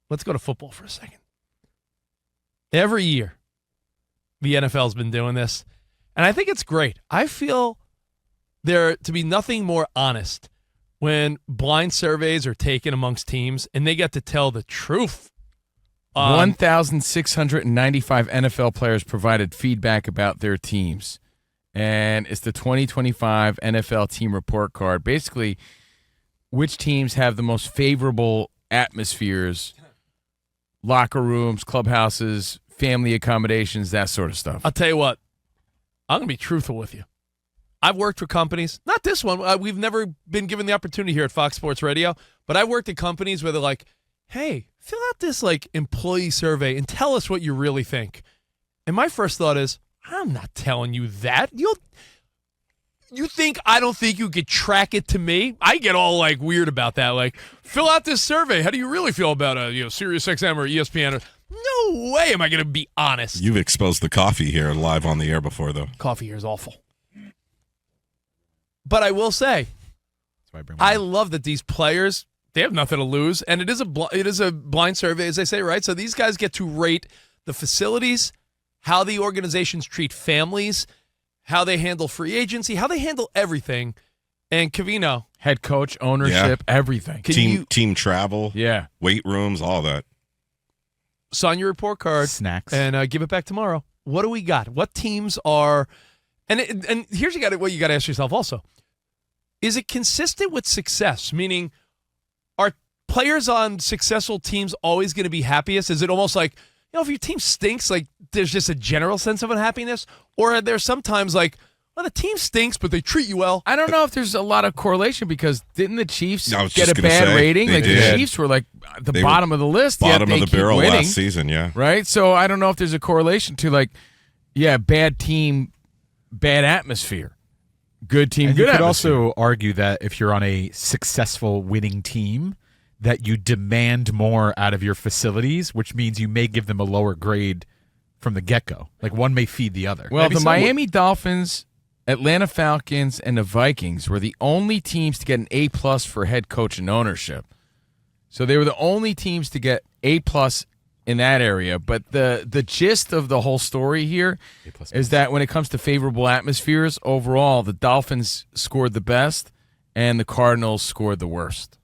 let's go to football for a second. Every year, the NFL's been doing this, and I think it's great. I feel there to be nothing more honest when blind surveys are taken amongst teams and they get to tell the truth. 1,695 NFL players provided feedback about their teams. And it's the 2025 NFL team report card. Basically, which teams have the most favorable atmospheres, locker rooms, clubhouses, family accommodations, that sort of stuff. I'll tell you what, I'm going to be truthful with you. I've worked for companies, not this one. We've never been given the opportunity here at Fox Sports Radio, but I've worked at companies where they're like, hey, fill out this employee survey and tell us what you really think. And my first thought is, I'm not telling you that. You think I don't think you could track it to me? I get all weird about that. Fill out this survey. How do you really feel about SiriusXM or ESPN? No way am I going to be honest. You've exposed the coffee here live on the air before, though. Coffee here is awful. But I will say, I love that these players, they have nothing to lose, and it is a blind survey, as they say, right? So these guys get to rate the facilities, how the organizations treat families, how they handle free agency, how they handle everything. And COVINO, head coach, ownership, everything. Team travel, weight rooms, all that. Sign your report card, snacks, and give it back tomorrow. What do we got? What teams are? And here's what you got to ask yourself also: is it consistent with success? Meaning, are players on successful teams always going to be happiest? Is it almost like, if your team stinks, there's just a general sense of unhappiness? Or are there sometimes well, the team stinks, but they treat you well? I don't know if there's a lot of correlation, because didn't the Chiefs get a gonna bad say, rating? they The did. Chiefs were the bottom of the list. Bottom yet of they the keep barrel winning, last season, right? So I don't know if there's a correlation to bad team, bad atmosphere. Good team, and good you could atmosphere. also argue that if you're on a successful winning team, that you demand more out of your facilities, which means you may give them a lower grade from the get-go. One may feed the other. Well, the Miami Dolphins, Atlanta Falcons, and the Vikings were the only teams to get an A+ for head coach and ownership. So they were the only teams to get A+ in that area. But the gist of the whole story here is that when it comes to favorable atmospheres, overall, the Dolphins scored the best and the Cardinals scored the worst.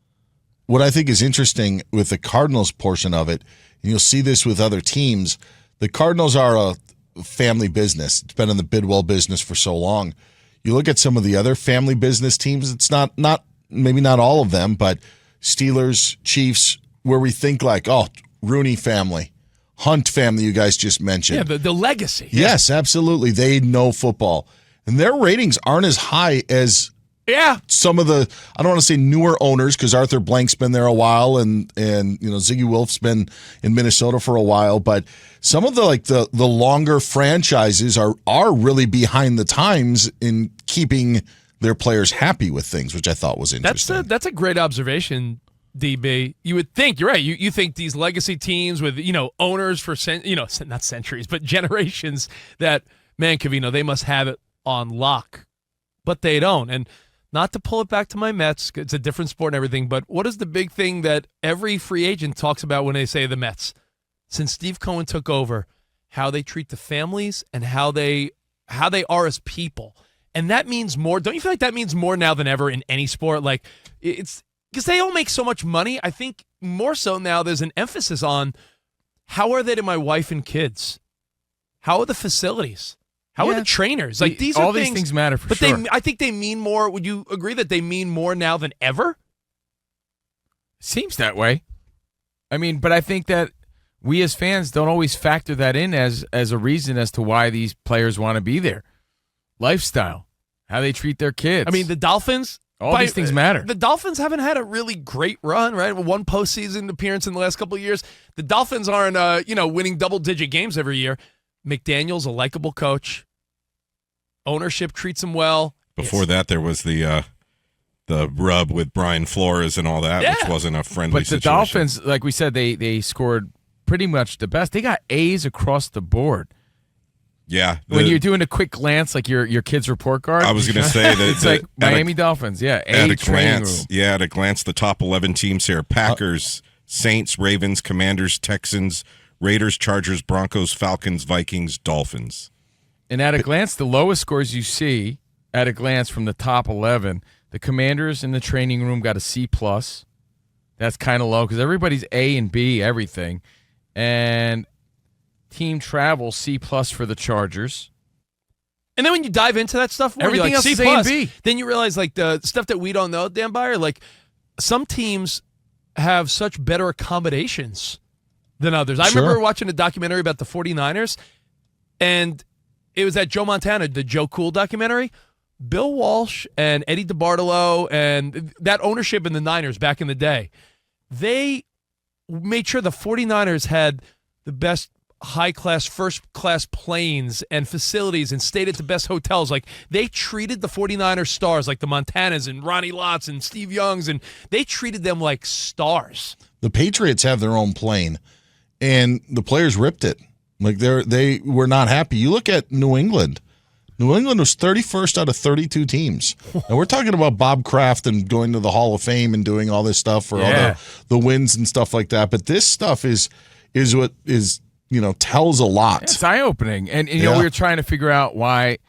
What I think is interesting with the Cardinals portion of it, and you'll see this with other teams, the Cardinals are a family business. It's been in the Bidwell business for so long. You look at some of the other family business teams, it's not maybe not all of them, but Steelers, Chiefs, where we think Rooney family, Hunt family, you guys just mentioned. Yeah, the legacy. Yes, absolutely. They know football. And their ratings aren't as high as some of the, I don't want to say newer owners, because Arthur Blank's been there a while, and Ziggy Wolf's been in Minnesota for a while, but some of the longer franchises are really behind the times in keeping their players happy with things, which I thought was interesting. That's a great observation, DB. You would think, you're right, you think these legacy teams with owners for not centuries but generations, that, man, COVINO, they must have it on lock, but they don't. And not to pull it back to my Mets, it's a different sport and everything, but what is the big thing that every free agent talks about when they say the Mets? Since Steve Cohen took over, how they treat the families and how they are as people. And that means more. Don't you feel like that means more now than ever in any sport? It's because they all make so much money. I think more so now there's an emphasis on how are they to my wife and kids? How are the facilities? How are the trainers? These are all these things matter for sure. But I think they mean more. Would you agree that they mean more now than ever? Seems that way. But I think that we as fans don't always factor that in as a reason as to why these players want to be there. Lifestyle, how they treat their kids. The Dolphins. All these things matter. The Dolphins haven't had a really great run, right? One postseason appearance in the last couple of years. The Dolphins aren't, winning double-digit games every year. McDaniel's a likable coach. Ownership treats him well. Before that, there was the rub with Brian Flores and all that, which wasn't a friendly situation. But the Dolphins, like we said, they scored pretty much the best. They got A's across the board. Yeah. When you're doing a quick glance, like your kid's report card. I was going to say that it's like Miami Dolphins. Yeah. At a glance, the top 11 teams here: Packers, Saints, Ravens, Commanders, Texans, Raiders, Chargers, Broncos, Falcons, Vikings, Dolphins. And at a glance, the lowest scores you see at a glance from the top 11, the Commanders in the training room got a C+. That's kind of low because everybody's A and B, everything. And team travel, C+ for the Chargers. And then when you dive into that stuff, more, everything you're like else C+, is A and B. Then you realize like the stuff that we don't know, Dan Byer, like some teams have such better accommodations than others. I remember watching a documentary about the 49ers, and it was that Joe Montana, the Joe Cool documentary. Bill Walsh and Eddie DeBartolo and that ownership in the Niners back in the day, they made sure the 49ers had the best high-class, first-class planes and facilities and stayed at the best hotels. Like, they treated the 49ers stars like the Montanas and Ronnie Lotts and Steve Youngs, and they treated them like stars. The Patriots have their own plane, and the players ripped it. Like, they were not happy. You look at New England. New England was 31st out of 32 teams. And we're talking about Bob Kraft and going to the Hall of Fame and doing all this stuff for all the wins and stuff like that. But this stuff is what is, tells a lot. It's eye-opening. And we were trying to figure out why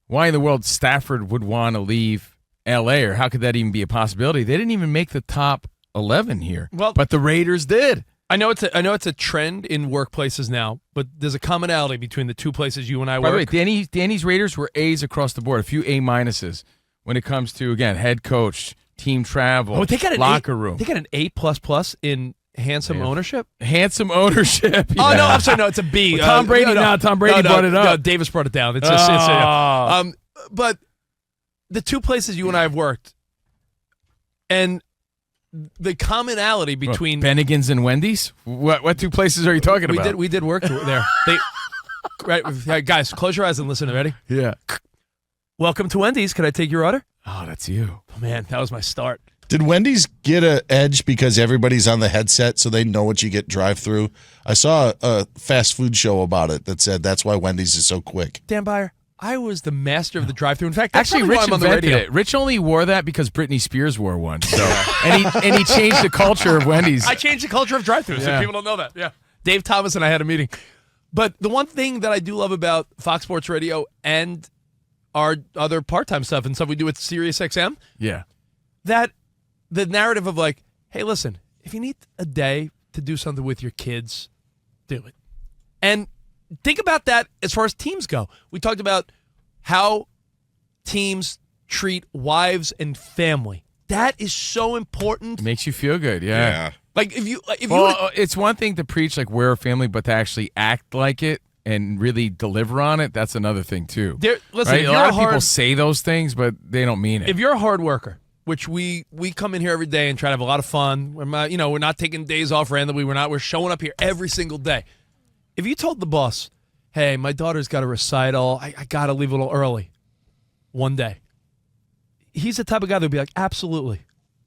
in the world Stafford would want to leave L.A., or how could that even be a possibility? They didn't even make the top 11 here. Well, but the Raiders did. I know it's a trend in workplaces now, but there's a commonality between the two places you and I By work. the way, Danny's Raiders were A's across the board, a few A- when it comes to, again, head coach, team travel, they got an locker room. They got an A++ in handsome ownership. Handsome ownership. Oh no, I'm sorry, no, it's a B. Tom Brady. Tom Brady brought it up. No, Davis brought it down. It's but the two places you and I have worked, and the commonality between Bennigan's and Wendy's. What two places are you talking about? We did work there. Right, guys, close your eyes and listen. Ready? Yeah. Welcome to Wendy's. Can I take your order? Oh, that's you. Oh, man, that was my start. Did Wendy's get an edge because everybody's on the headset so they know what you get drive-through? I saw a fast food show about it that said that's why Wendy's is so quick. Dan Byer, I was the master of the drive-through. In fact, that's actually, why Rich I'm on the invented radio. it. Rich only wore that because Britney Spears wore one. So, and he changed the culture of Wendy's. I changed the culture of drive-throughs. So people don't know that. Yeah, Dave Thomas and I had a meeting. But the one thing that I do love about Fox Sports Radio and our other part-time stuff and stuff we do with SiriusXM, that the narrative of like, hey, listen, if you need a day to do something with your kids, do it. And think about that as far as teams go. We talked about how teams treat wives and family. That is so important. It makes you feel good, yeah. Like it's one thing to preach like we're a family, but to actually act like it and really deliver on it, that's another thing too. Listen, right? A lot of people say those things, but they don't mean it. If you're a hard worker, which we come in here every day and try to have a lot of fun. We're not taking days off randomly. We're showing up here every single day. If you told the boss, hey, my daughter's got a recital, I got to leave a little early one day, he's the type of guy that would be like, absolutely.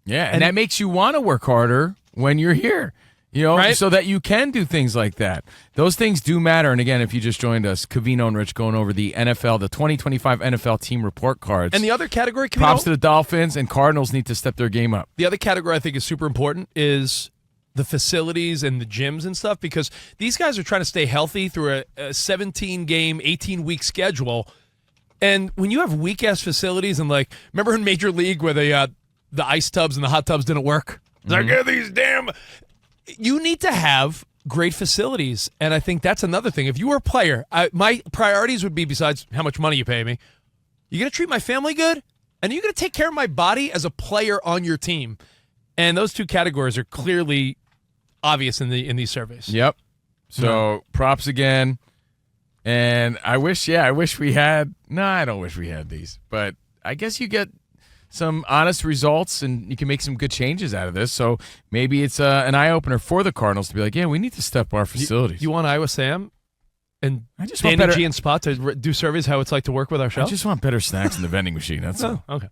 Yeah, and that makes you want to work harder when you're here, right? So that you can do things like that. Those things do matter. And again, if you just joined us, Covino and Rich going over the 2025 NFL team report cards. And the other category, props to the Dolphins, and Cardinals need to step their game up. The other category I think is super important is the facilities and the gyms and stuff, because these guys are trying to stay healthy through a 17-game, 18-week schedule. And when you have weak-ass facilities and, like, remember in Major League where the ice tubs and the hot tubs didn't work? It's like, these damn... You need to have great facilities, and I think that's another thing. If you were a player, my priorities would be, besides how much money you pay me, you going to treat my family good, and you're going to take care of my body as a player on your team. And those two categories are clearly obvious in these surveys. Yep. So props again. And I wish we had. No, I don't wish we had these, but I guess you get some honest results and you can make some good changes out of this. So maybe it's an eye opener for the Cardinals to be like, yeah, we need to step up our facilities. You want Iowa Sam and I just Danny want better, G and Spot to do surveys how it's like to work with our show? I just want better snacks in the vending machine. That's all. Okay.